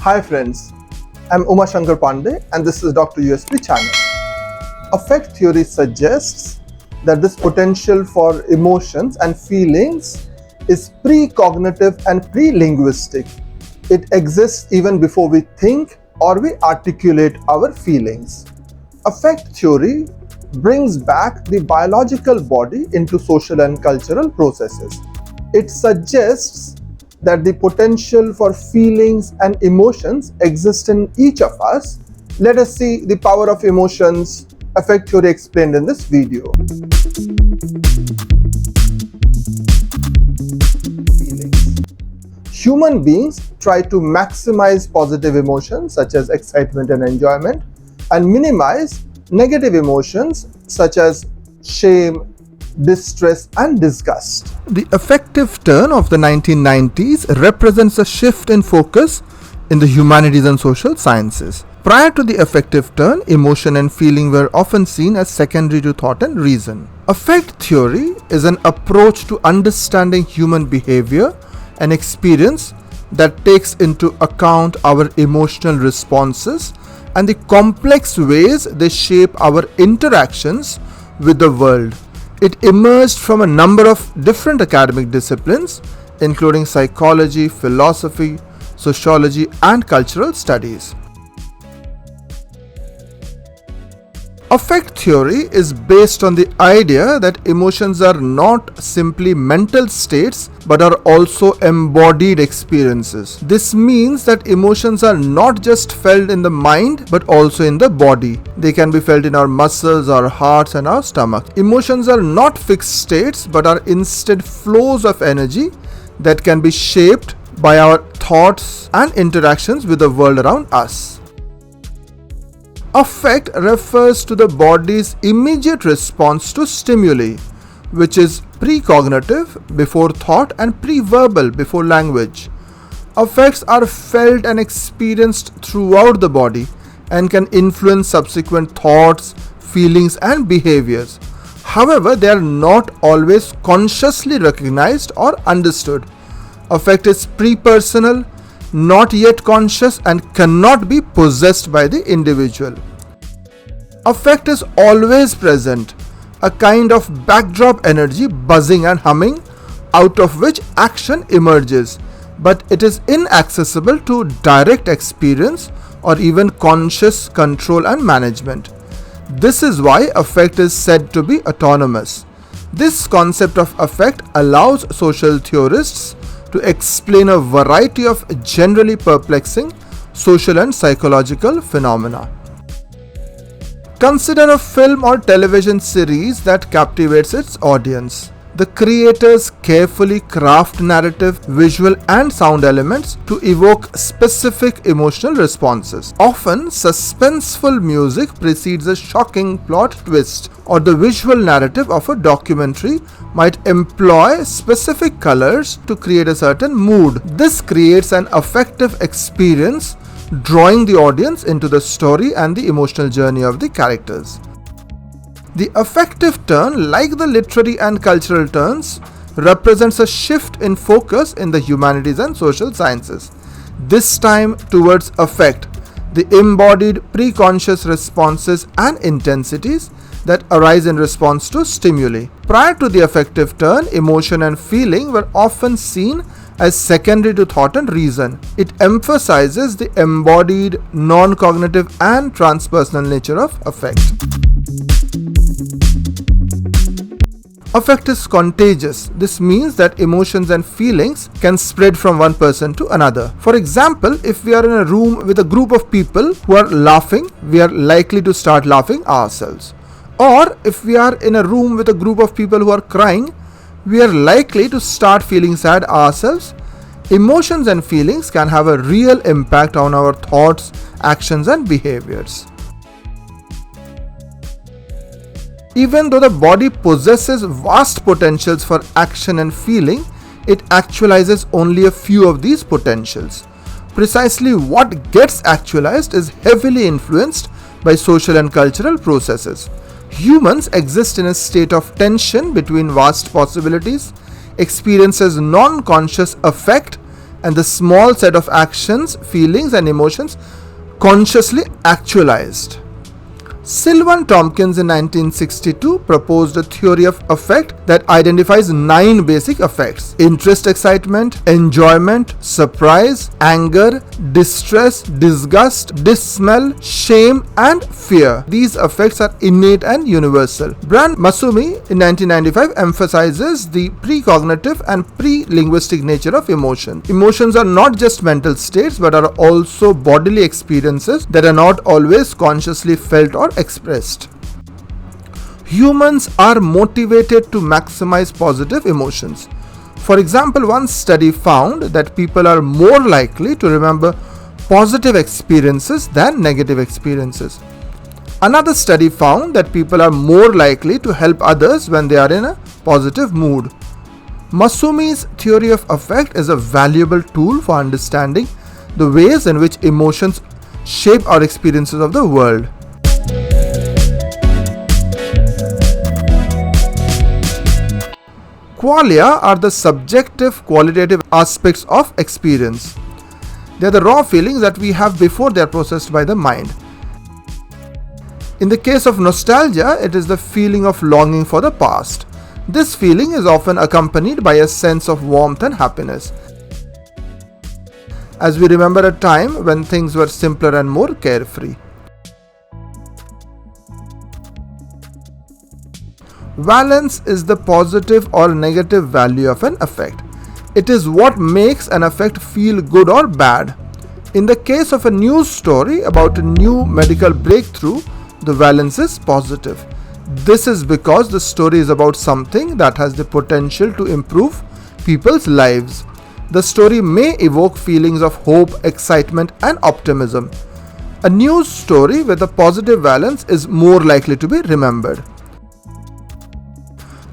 Hi friends, I'm Shankar Pandey and this is Dr. USP channel. Affect theory suggests that this potential for emotions and feelings is pre-cognitive and pre-linguistic. It exists even before we think or we articulate our feelings. Affect theory brings back the biological body into social and cultural processes. It suggests that the potential for feelings and emotions exist in each of us. Let us see the power of emotions, affect theory explained in this video. Feelings. Human beings try to maximize positive emotions such as excitement and enjoyment and minimize negative emotions such as shame, distress and disgust. The affective turn of the 1990s represents a shift in focus in the humanities and social sciences. Prior to the affective turn, emotion and feeling were often seen as secondary to thought and reason. Affect theory is an approach to understanding human behavior and experience that takes into account our emotional responses and the complex ways they shape our interactions with the world. It emerged from a number of different academic disciplines, including psychology, philosophy, sociology, and cultural studies. Affect theory is based on the idea that emotions are not simply mental states but are also embodied experiences. This means that emotions are not just felt in the mind but also in the body. They can be felt in our muscles, our hearts, and our stomach. Emotions are not fixed states but are instead flows of energy that can be shaped by our thoughts and interactions with the world around us. Affect refers to the body's immediate response to stimuli, which is precognitive before thought and pre-verbal before language. Affects are felt and experienced throughout the body and can influence subsequent thoughts, feelings, and behaviors. However, they are not always consciously recognized or understood. Affect is pre-personal, not yet conscious, and cannot be possessed by the individual. Affect is always present, a kind of backdrop energy buzzing and humming, out of which action emerges, but it is inaccessible to direct experience or even conscious control and management. This is why affect is said to be autonomous. This concept of affect allows social theorists to explain a variety of generally perplexing social and psychological phenomena. Consider a film or television series that captivates its audience. The creators carefully craft narrative, visual, and sound elements to evoke specific emotional responses. Often, suspenseful music precedes a shocking plot twist, or the visual narrative of a documentary might employ specific colors to create a certain mood. This creates an affective experience, drawing the audience into the story and the emotional journey of the characters. The affective turn, like the literary and cultural turns, represents a shift in focus in the humanities and social sciences, this time towards affect, the embodied preconscious responses and intensities that arise in response to stimuli. Prior to the affective turn, emotion and feeling were often seen as secondary to thought and reason. It emphasizes the embodied, non-cognitive, and transpersonal nature of affect. Affect is contagious. This means that emotions and feelings can spread from one person to another. For example, if we are in a room with a group of people who are laughing, we are likely to start laughing ourselves. Or if we are in a room with a group of people who are crying, we are likely to start feeling sad ourselves. Emotions and feelings can have a real impact on our thoughts, actions, and behaviors. Even though the body possesses vast potentials for action and feeling, it actualizes only a few of these potentials. Precisely what gets actualized is heavily influenced by social and cultural processes. Humans exist in a state of tension between vast possibilities, experiences non-conscious affect, and the small set of actions, feelings, and emotions consciously actualized. Sylvan Tompkins in 1962 proposed a theory of affect that identifies 9 basic affects: interest, excitement, enjoyment, surprise, anger, distress, disgust, dismay, shame, and fear. These affects are innate and universal. Brand Masumi in 1995 emphasizes the precognitive and pre-linguistic nature of emotion. Emotions are not just mental states but are also bodily experiences that are not always consciously felt or expressed. Humans are motivated to maximize positive emotions. For example, one study found that people are more likely to remember positive experiences than negative experiences. Another study found that people are more likely to help others when they are in a positive mood. Masumi's theory of affect is a valuable tool for understanding the ways in which emotions shape our experiences of the world. Qualia are the subjective, qualitative aspects of experience. They are the raw feelings that we have before they are processed by the mind. In the case of nostalgia, it is the feeling of longing for the past. This feeling is often accompanied by a sense of warmth and happiness, as we remember a time when things were simpler and more carefree. Valence is the positive or negative value of an affect. It is what makes an affect feel good or bad. In the case of a news story about a new medical breakthrough, the valence is positive. This is because the story is about something that has the potential to improve people's lives. The story may evoke feelings of hope, excitement, and optimism. A news story with a positive valence is more likely to be remembered.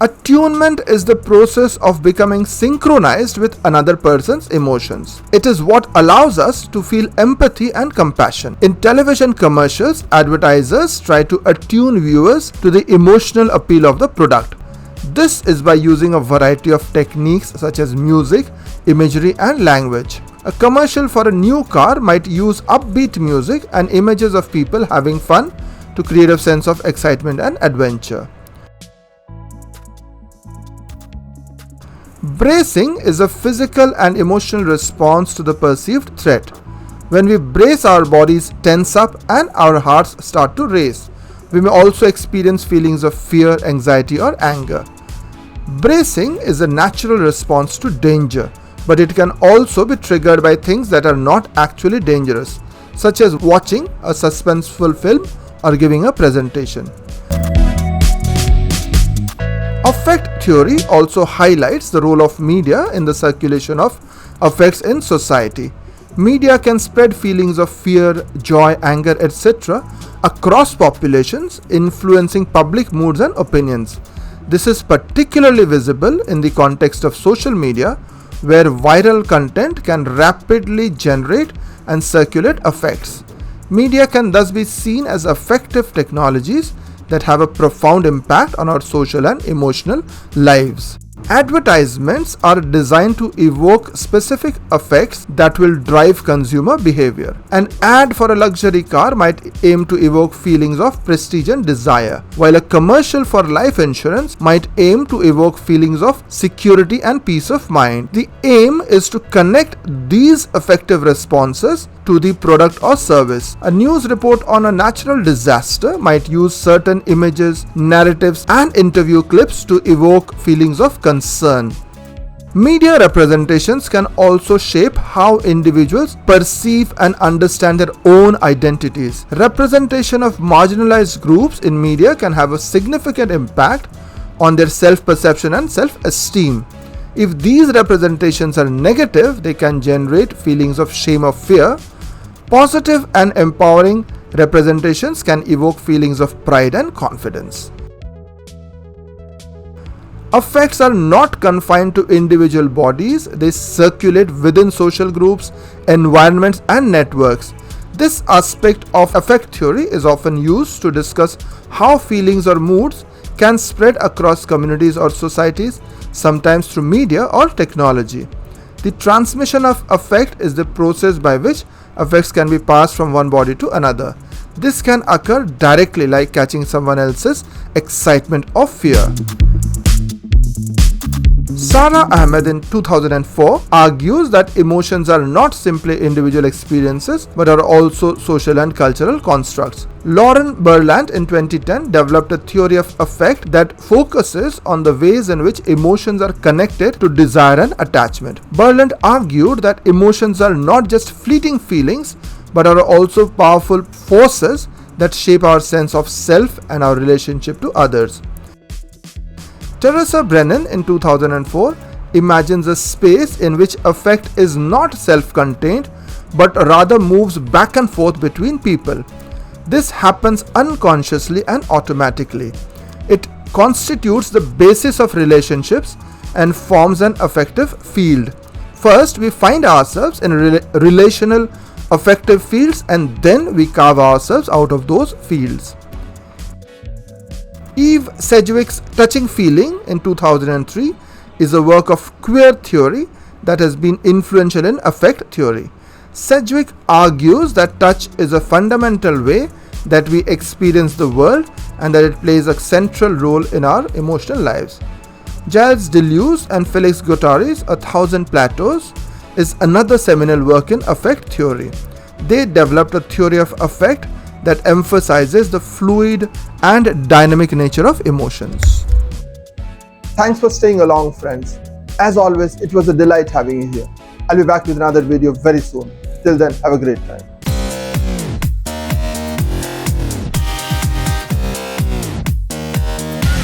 Attunement is the process of becoming synchronized with another person's emotions. It is what allows us to feel empathy and compassion. In television commercials, advertisers try to attune viewers to the emotional appeal of the product. This is by using a variety of techniques such as music, imagery, and language. A commercial for a new car might use upbeat music and images of people having fun to create a sense of excitement and adventure. Bracing is a physical and emotional response to the perceived threat. When we brace, our bodies tense up and our hearts start to race. We may also experience feelings of fear, anxiety, or anger. Bracing is a natural response to danger, but it can also be triggered by things that are not actually dangerous, such as watching a suspenseful film or giving a presentation. Affect theory also highlights the role of media in the circulation of affects in society. Media can spread feelings of fear, joy, anger, etc. across populations, influencing public moods and opinions. This is particularly visible in the context of social media, where viral content can rapidly generate and circulate affects. Media can thus be seen as affective technologies that have a profound impact on our social and emotional lives. Advertisements are designed to evoke specific affects that will drive consumer behavior. An ad for a luxury car might aim to evoke feelings of prestige and desire, while a commercial for life insurance might aim to evoke feelings of security and peace of mind. The aim is to connect these affective responses to the product or service. A news report on a natural disaster might use certain images, narratives, and interview clips to evoke feelings of concern. Media representations can also shape how individuals perceive and understand their own identities. Representation of marginalized groups in media can have a significant impact on their self-perception and self-esteem. If these representations are negative, they can generate feelings of shame or fear. Positive and empowering representations can evoke feelings of pride and confidence. Affects are not confined to individual bodies, they circulate within social groups, environments, and networks. This aspect of affect theory is often used to discuss how feelings or moods can spread across communities or societies, sometimes through media or technology. The transmission of affect is the process by which affects can be passed from one body to another. This can occur directly, like catching someone else's excitement or fear. Sara Ahmed in 2004 argues that emotions are not simply individual experiences but are also social and cultural constructs. Lauren Berlant in 2010 developed a theory of affect that focuses on the ways in which emotions are connected to desire and attachment. Berlant argued that emotions are not just fleeting feelings but are also powerful forces that shape our sense of self and our relationship to others. Teresa Brennan in 2004 imagines a space in which affect is not self-contained but rather moves back and forth between people. This happens unconsciously and automatically. It constitutes the basis of relationships and forms an affective field. First, we find ourselves in relational affective fields and then we carve ourselves out of those fields. Eve Sedgwick's Touching Feeling in 2003 is a work of queer theory that has been influential in affect theory. Sedgwick argues that touch is a fundamental way that we experience the world and that it plays a central role in our emotional lives. Gilles Deleuze and Felix Guattari's A Thousand Plateaus is another seminal work in affect theory. They developed a theory of affect that emphasizes the fluid and dynamic nature of emotions. Thanks for staying along, friends. As always, it was a delight having you here. I'll be back with another video very soon. Till then, have a great time.